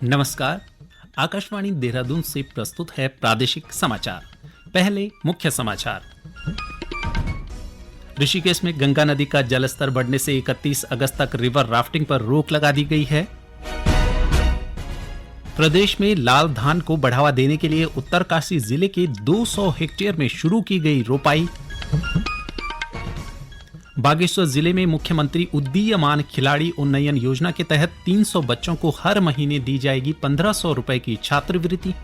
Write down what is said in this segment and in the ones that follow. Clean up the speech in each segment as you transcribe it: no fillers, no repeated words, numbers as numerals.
नमस्कार। आकाशवाणी देहरादून से प्रस्तुत है प्रादेशिक समाचार। पहले मुख्य समाचार। ऋषिकेश में गंगा नदी का जलस्तर बढ़ने से 31 अगस्त तक रिवर राफ्टिंग पर रोक लगा दी गई है। प्रदेश में लाल धान को बढ़ावा देने के लिए उत्तरकाशी जिले के 200 हेक्टेयर में शुरू की गई रोपाई। बागेश्वर जिले में मुख्यमंत्री उदीयमान खिलाड़ी उन्नयन योजना के तहत 300 बच्चों को हर महीने दी जाएगी 1500 रुपए की छात्रवृत्ति।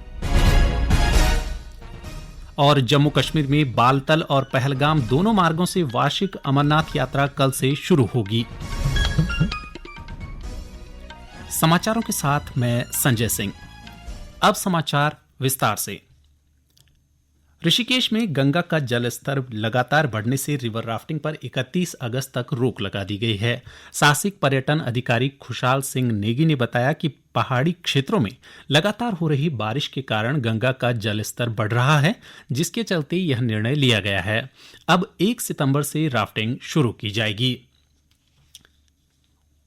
और जम्मू कश्मीर में बालतल और पहलगाम दोनों मार्गों से वार्षिक अमरनाथ यात्रा कल से शुरू होगी। समाचारों के साथ मैं संजय सिंह। अब समाचार विस्तार से। ऋषिकेश में गंगा का जलस्तर लगातार बढ़ने से रिवर राफ्टिंग पर 31 अगस्त तक रोक लगा दी गई है। साहसिक पर्यटन अधिकारी खुशहाल सिंह नेगी ने बताया कि पहाड़ी क्षेत्रों में लगातार हो रही बारिश के कारण गंगा का जलस्तर बढ़ रहा है, जिसके चलते यह निर्णय लिया गया है। अब 1 सितंबर से राफ्टिंग शुरू की जाएगी।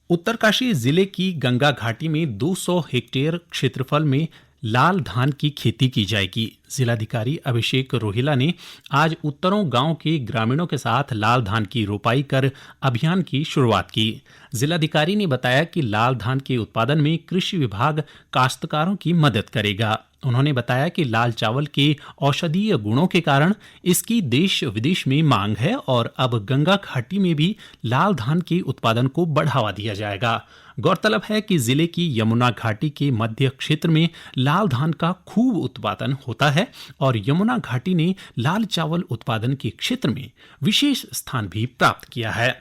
उत्तरकाशी जिले की गंगा घाटी में 200 हेक्टेयर क्षेत्रफल में लाल धान की खेती की जाएगी। जिलाधिकारी अभिषेक रोहिला ने आज उत्तरों गांव के ग्रामीणों के साथ लाल धान की रोपाई कर अभियान की शुरुआत की। जिलाधिकारी ने बताया कि लाल धान के उत्पादन में कृषि विभाग काश्तकारों की मदद करेगा। उन्होंने बताया कि लाल चावल के औषधीय गुणों के कारण इसकी देश विदेश में मांग है और अब गंगा घाटी में भी लाल धान के उत्पादन को बढ़ावा दिया जाएगा। गौरतलब है कि जिले की यमुना घाटी के मध्य क्षेत्र में लाल धान का खूब उत्पादन होता है और यमुना घाटी ने लाल चावल उत्पादन के क्षेत्र में विशेष स्थान भी प्राप्त किया है।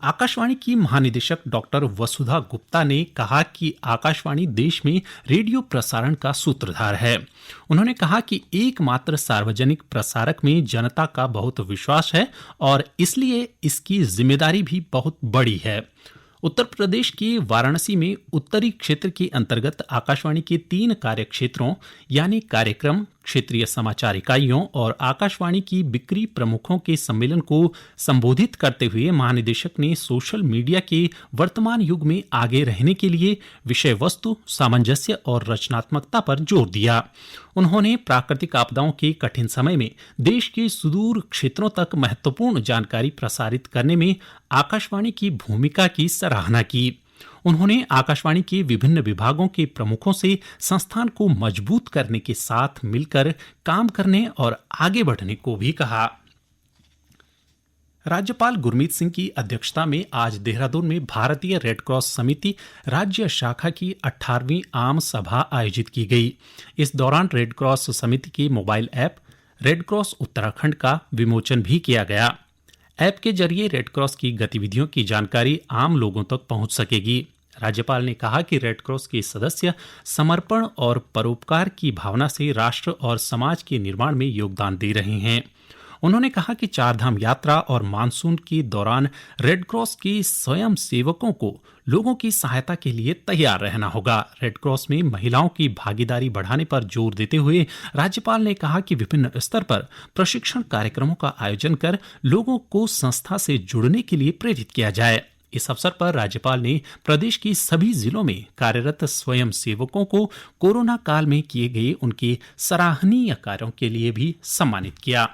आकाशवाणी की महानिदेशक डॉक्टर वसुधा गुप्ता ने कहा कि आकाशवाणी देश में रेडियो प्रसारण का सूत्रधार है। उन्होंने कहा कि एकमात्र सार्वजनिक प्रसारक में जनता का बहुत विश्वास है और इसलिए इसकी जिम्मेदारी भी बहुत बड़ी है। उत्तर प्रदेश के वाराणसी में उत्तरी क्षेत्र के अंतर्गत आकाशवाणी के 3 कार्य क्षेत्रों यानी कार्यक्रम, क्षेत्रीय समाचार इकाइयों और आकाशवाणी की बिक्री प्रमुखों के सम्मेलन को संबोधित करते हुए महानिदेशक ने सोशल मीडिया के वर्तमान युग में आगे रहने के लिए विषय वस्तु, सामंजस्य और रचनात्मकता पर जोर दिया। उन्होंने प्राकृतिक आपदाओं के कठिन समय में देश के सुदूर क्षेत्रों तक महत्वपूर्ण जानकारी प्रसारित करने में आकाशवाणी की भूमिका की सराहना की। उन्होंने आकाशवाणी के विभिन्न विभागों के प्रमुखों से संस्थान को मजबूत करने के साथ मिलकर काम करने और आगे बढ़ने को भी कहा। राज्यपाल गुरमीत सिंह की अध्यक्षता में आज देहरादून में भारतीय रेड क्रॉस समिति राज्य शाखा की 18वीं आम सभा आयोजित की गई। इस दौरान रेड क्रॉस समिति के mobile app red cross Uttarakhand का विमोचन भी किया गया। ऐप के जरिए रेड क्रॉस की गतिविधियों की जानकारी आम लोगों तक पहुंच सकेगी। राज्यपाल ने कहा कि रेड क्रॉस के सदस्य समर्पण और परोपकार की भावना से राष्ट्र और समाज के निर्माण में योगदान दे रहे हैं। उन्होंने कहा कि चारधाम यात्रा और मानसून के दौरान रेड क्रॉस के स्वयं सेवकों को लोगों की सहायता के लिए तैयार रहना होगा। रेड क्रॉस में महिलाओं की भागीदारी बढ़ाने पर जोर देते हुए राज्यपाल ने कहा कि विभिन्न स्तर पर प्रशिक्षण कार्यक्रमों का आयोजन कर लोगों को संस्था से जुड़ने के लिए प्रेरित किया जाए। इस अवसर पर राज्यपाल ने प्रदेश के सभी जिलों में कार्यरत स्वयं सेवकों को कोरोना काल में किए गए उनके सराहनीय कार्यों के लिए भी सम्मानित किया।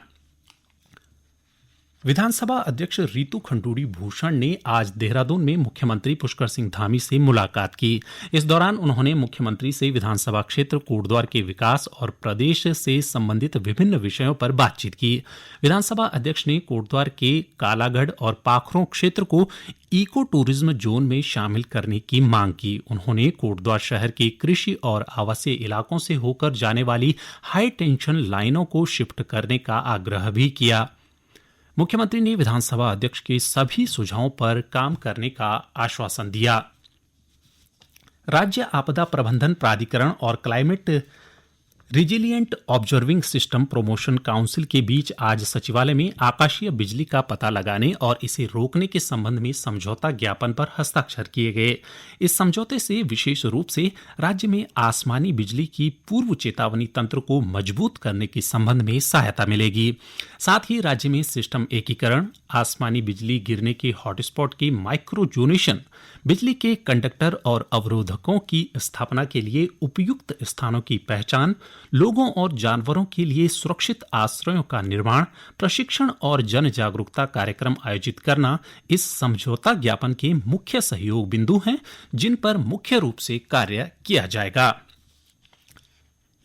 विधानसभा अध्यक्ष रीतू खंडूड़ी भूषण ने आज देहरादून में मुख्यमंत्री पुष्कर सिंह धामी से मुलाकात की। इस दौरान उन्होंने मुख्यमंत्री से विधानसभा क्षेत्र कोटद्वार के विकास और प्रदेश से संबंधित विभिन्न विषयों पर बातचीत की। विधानसभा अध्यक्ष ने कोटद्वार के कालागढ़ और पाखरों क्षेत्र को इको टूरिज्म जोन में शामिल करने की मांग की। उन्होंने कोटद्वार शहर के कृषि और आवासीय इलाकों से होकर जाने वाली हाई टेंशन लाइनों को शिफ्ट करने का आग्रह भी किया। मुख्यमंत्री ने विधानसभा अध्यक्ष के सभी सुझावों पर काम करने का आश्वासन दिया। राज्य आपदा प्रबंधन प्राधिकरण और climate resilient observing system promotion council के बीच आज सचिवालय में आकाशीय बिजली का पता लगाने और इसे रोकने के संबंध में समझौता ज्ञापन पर हस्ताक्षर किए गए। इस समझौते से विशेष रूप से राज्य में आसमानी बिजली की पूर्व चेतावनी तंत्र को मजबूत करने के संबंध में सहायता मिलेगी। साथ ही राज्य में सिस्टम एकीकरण, आसमानी बिजली गिरने के हॉटस्पॉट की माइक्रोजोनेशन, बिजली के कंडक्टर और अवरोधकों की स्थापना के लिए उपयुक्त स्थानों की पहचान, लोगों और जानवरों के लिए सुरक्षित आश्रयों का निर्माण, प्रशिक्षण और जन जागरूकता कार्यक्रम आयोजित करना इस समझौता ज्ञापन के मुख्य सहयोग बिंदु हैं, जिन पर मुख्य रूप से कार्य किया जाएगा।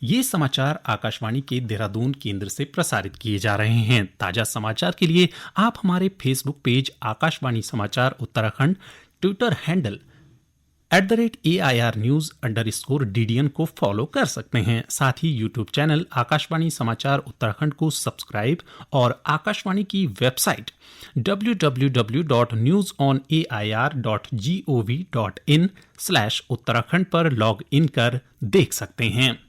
ये समाचार आकाशवाणी के देहरादून केंद्र से प्रसारित किए जा रहे हैं। ताजा समाचार के लिए आप हमारे फेसबुक पेज आकाशवाणी समाचार Uttarakhand, Twitter handle @AIR News_DDN को फॉलो कर सकते हैं। साथ ही यूट्यूब चैनल आकाशवाणी समाचार उत्तराखंड को सब्सक्राइब और आकाशवाणी की वेबसाइट www.newsonair.gov.in/उत्तराखंड पर लॉग इन कर देख सकते हैं।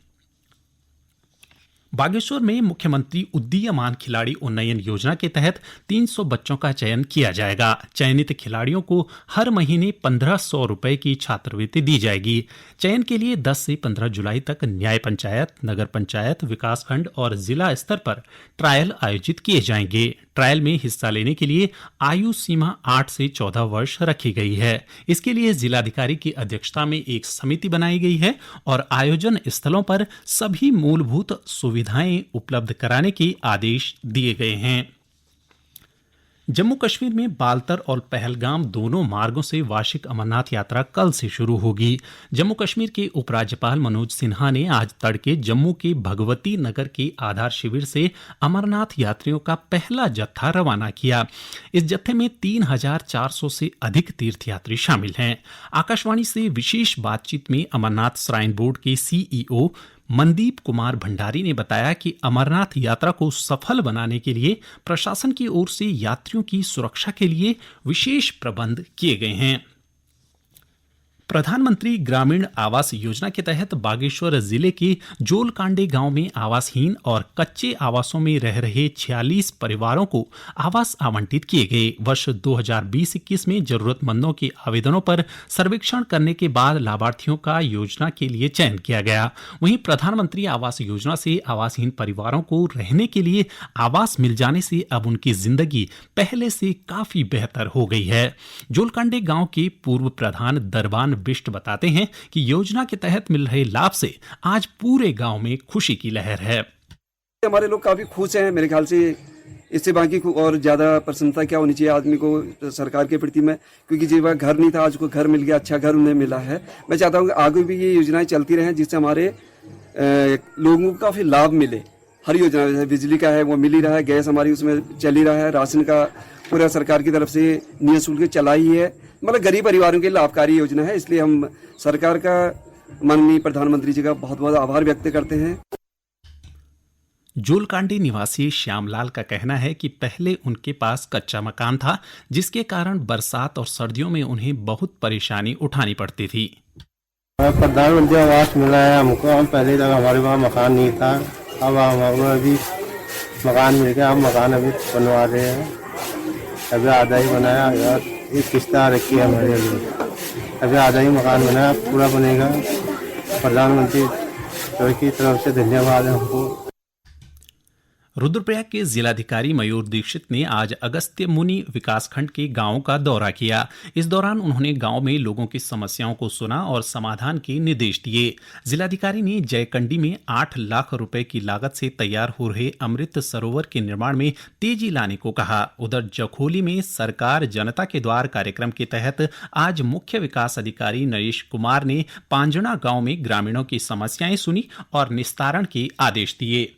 बागेश्वर में मुख्यमंत्री उदीयमान खिलाड़ी उन्नयन योजना के तहत 300 बच्चों का चयन किया जाएगा। चयनित खिलाड़ियों को हर महीने 1500 रुपए की छात्रवृत्ति दी जाएगी। चयन के लिए 10 से 15 जुलाई तक न्याय पंचायत, नगर पंचायत, विकासखंड और जिला स्तर पर ट्रायल आयोजित किए जाएंगे। ट्रायल में हिस्सा लेने के लिए आयु सीमा 8 से 14 वर्ष रखी गई है। इसके लिए जिलाधिकारी की अध्यक्षता में एक समिति बनाई गई है और आयोजन स्थलों पर सभी मूलभूत सुविधाएं उपलब्ध कराने के आदेश दिए गए हैं। जम्मू कश्मीर में बालतर और पहलगाम दोनों मार्गों से वार्षिक अमरनाथ यात्रा कल से शुरू होगी। जम्मू कश्मीर के उपराज्यपाल मनोज सिन्हा ने आज तड़के जम्मू के भगवती नगर के आधार शिविर से अमरनाथ यात्रियों का पहला जत्था रवाना किया। इस जत्थे में 3400 से अधिक तीर्थयात्री शामिल हैं। आकाशवाणी से विशेष बातचीत में अमरनाथ श्राइन बोर्ड के CEO मनदीप कुमार भंडारी ने बताया कि अमरनाथ यात्रा को सफल बनाने के लिए प्रशासन की ओर से यात्रियों की सुरक्षा के लिए विशेष प्रबंध किए गए हैं। प्रधानमंत्री ग्रामीण आवास योजना के तहत बागेश्वर जिले के जोलकांडे गांव में आवासहीन और कच्चे आवासों में रह रहे 46 परिवारों को आवास आवंटित किए गए। वर्ष 2020-21 में जरूरतमंदों के आवेदनों पर सर्वेक्षण करने के बाद लाभार्थियों का योजना के लिए चयन किया गया। वहीं प्रधानमंत्री आवास योजना से आवासहीन परिवारों को रहने के लिए आवास मिल जाने से अब उनकी जिंदगी पहले से काफी बेहतर हो गई है। जोलकांडे गांव के पूर्व प्रधान दरबान बिष्ट बताते हैं कि योजना के तहत मिल रहे लाभ से आज पूरे गांव में खुशी की लहर है। हमारे लोग काफी खुश हैं। मेरे ख्याल से इससे बाकी और ज्यादा प्रसन्नता क्या होनी चाहिए आदमी को सरकार के प्रति में, क्योंकि जिनका घर नहीं था आज को घर मिल गया, अच्छा घर उन्हें मिला है। मैं चाहता हूँ कि आगे भी ये योजनाएं चलती रहें जिससे हमारे लोगों को काफी लाभ मिले। हर योजना जैसे बिजली का है वो मिल ही रहा है, गैस हमारी उसमें चल ही रहा है, राशन का पूरा सरकार की तरफ से निःशुल्क चला ही है। मतलब गरीब परिवारों के लाभकारी योजना है, इसलिए हम सरकार का, माननीय प्रधानमंत्री जी का बहुत बहुत आभार व्यक्त करते हैं। जोलकांडी निवासी श्यामलाल का कहना है कि पहले उनके पास कच्चा मकान था, जिसके कारण बरसात और सर्दियों में उन्हें बहुत परेशानी उठानी पड़ती थी। प्रधानमंत्री आवास मिला है हमको। हम पहले तक हमारे वहाँ मकान नहीं था, अब हमें अभी मकान मिल गया। हम मकान अभी बनवा रहे हैं, अभी आधा ही बनाया यार, एक किस्त आ रखी है हमारे लिए, अभी आधा ही मकान बनाया, पूरा बनेगा। प्रधानमंत्री की तरफ से धन्यवाद है हमको। रुद्रप्रयाग के जिलाधिकारी मयूर दीक्षित ने आज अगस्त्य मुनि विकासखंड के गांवों का दौरा किया। इस दौरान उन्होंने गांव में लोगों की समस्याओं को सुना और समाधान के निर्देश दिए। जिलाधिकारी ने जयकंडी में 8 लाख रुपए की लागत से तैयार हो रहे अमृत सरोवर के निर्माण में तेजी लाने को कहा। उधर जखोली में सरकार जनता के द्वार कार्यक्रम के तहत आज मुख्य विकास अधिकारी नरेश कुमार ने पांजना गांव में ग्रामीणों की समस्याएं सुनी और निस्तारण के आदेश दिए।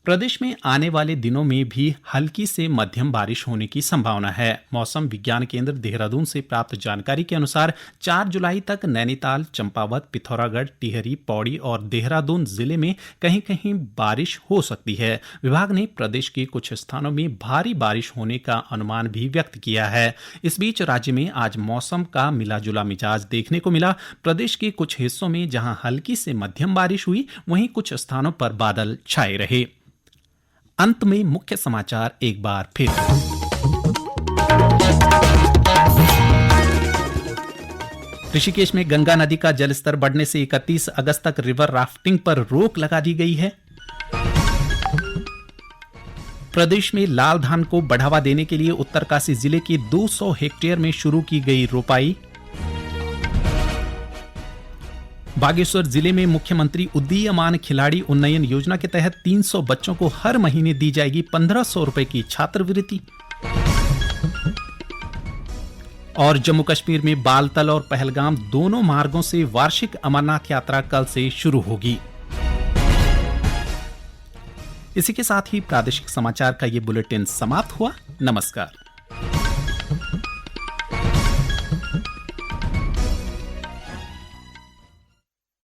प्रदेश में आने वाले दिनों में भी हल्की से मध्यम बारिश होने की संभावना है। मौसम विज्ञान केंद्र देहरादून से प्राप्त जानकारी के अनुसार 4 जुलाई तक नैनीताल, चंपावत, पिथौरागढ़, टिहरी, पौड़ी और देहरादून जिले में कहीं कहीं बारिश हो सकती है। विभाग ने प्रदेश के कुछ स्थानों में भारी बारिश होने का अनुमान भी व्यक्त किया है। इस बीच राज्य में आज मौसम का मिला जुला मिजाज देखने को मिला। प्रदेश के कुछ हिस्सों में जहां हल्की से मध्यम बारिश हुई, वहीं कुछ स्थानों पर बादल छाए रहे। अंत में मुख्य समाचार एक बार फिर। ऋषिकेश में गंगा नदी का जलस्तर बढ़ने से 31 अगस्त तक रिवर राफ्टिंग पर रोक लगा दी गई है। प्रदेश में लाल धान को बढ़ावा देने के लिए उत्तरकाशी जिले के 200 हेक्टेयर में शुरू की गई रोपाई। बागेश्वर जिले में मुख्यमंत्री उदीयमान खिलाड़ी उन्नयन योजना के तहत 300 बच्चों को हर महीने दी जाएगी 1500 रुपए की छात्रवृत्ति। और जम्मू कश्मीर में बालतल और पहलगाम दोनों मार्गों से वार्षिक अमरनाथ यात्रा कल से शुरू होगी। इसी के साथ ही प्रादेशिक समाचार का ये बुलेटिन समाप्त हुआ। नमस्कार।